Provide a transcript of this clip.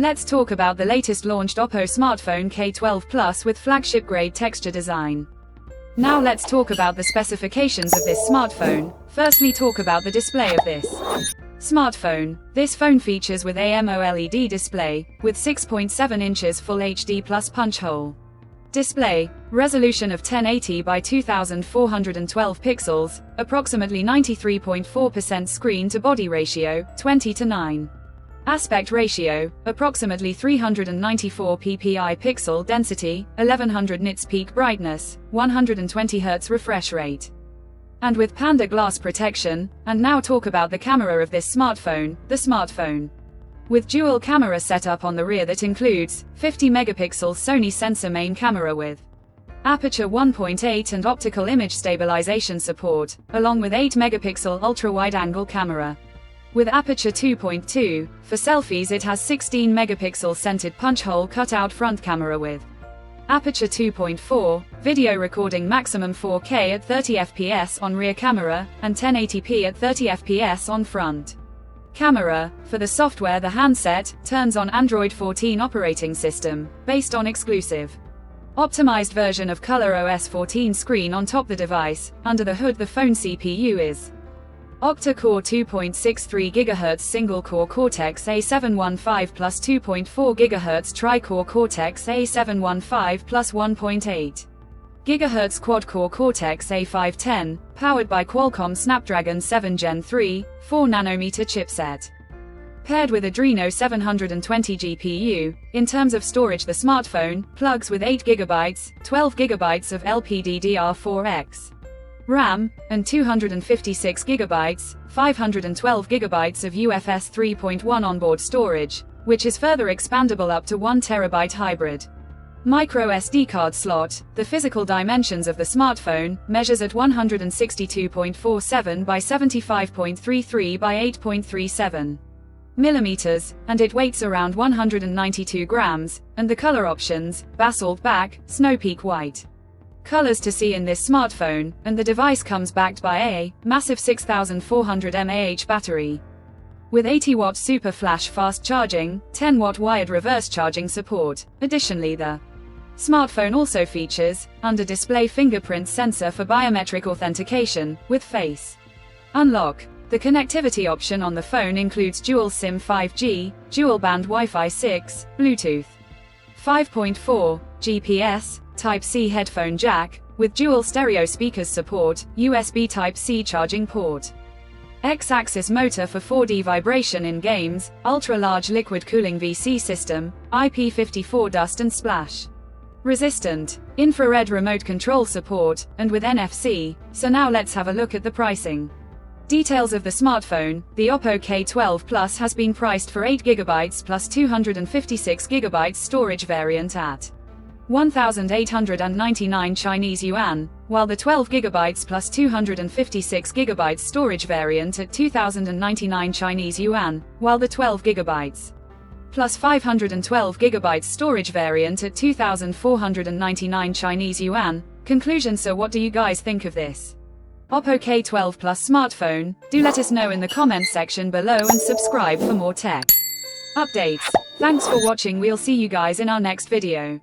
Let's talk about the latest launched OPPO smartphone K12 Plus with flagship grade texture design. Now let's talk about the specifications of this smartphone. Firstly, talk about the display of this smartphone. This phone features with AMOLED display, with 6.7 inches Full HD Plus punch hole display, resolution of 1080 by 2412 pixels, approximately 93.4% screen-to-body ratio, 20:9. Aspect ratio, approximately 394 ppi pixel density, 1100 nits peak brightness, 120 Hz refresh rate. And with Panda glass protection. And now talk about the camera of this smartphone. The smartphone with dual camera setup on the rear that includes 50 megapixel Sony sensor main camera with aperture 1.8 and optical image stabilization support, along with 8 megapixel ultra-wide-angle camera with aperture 2.2. For selfies it has 16 megapixel centered punch hole cutout front camera with aperture 2.4, video recording maximum 4K at 30 fps on rear camera, and 1080p at 30 fps on front camera. For the software, the handset turns on Android 14 operating system, based on exclusive optimized version of Color OS 14 screen on top the device. Under the hood, the phone CPU is octa-core 2.63 GHz single-core Cortex-A715 plus 2.4 GHz tri-core Cortex-A715 plus 1.8 GHz quad-core Cortex-A510, powered by Qualcomm Snapdragon 7 Gen 3, 4nm chipset. Paired with Adreno 720 GPU, in terms of storage the smartphone plugs with 8GB, 12GB of LPDDR4X RAM, and 256GB, 512GB of UFS 3.1 onboard storage, which is further expandable up to 1TB hybrid micro SD card slot. The physical dimensions of the smartphone measures at 162.47 by 75.33 by 8.37 millimeters, and it weighs around 192 grams, and the color options: basalt black, snow peak white. Colors to see in this smartphone, and the device comes backed by a massive 6400 mAh battery with 80-watt super flash fast charging, 10-watt wired reverse charging support. Additionally, the smartphone also features under-display fingerprint sensor for biometric authentication with face unlock. The connectivity option on the phone includes dual SIM 5G, dual band Wi-Fi 6, Bluetooth 5.4, GPS, Type-C headphone jack, with dual stereo speakers support, USB Type-C charging port, X-axis motor for 4D vibration in games, ultra-large liquid cooling VC system, IP54 dust and splash resistant, infrared remote control support, and with NFC. So now let's have a look at the pricing. Details of the smartphone. The OPPO K12 Plus has been priced for 8GB plus 256GB storage variant at 1,899 Chinese yuan, while the 12GB plus 256GB storage variant at 2,099 Chinese yuan, while the 12GB plus 512GB storage variant at 2,499 Chinese yuan. Conclusion: so what do you guys think of this OPPO K12 Plus smartphone? Do let us know in the comments section below and subscribe for more tech updates. Thanks for watching. We'll see you guys in our next video.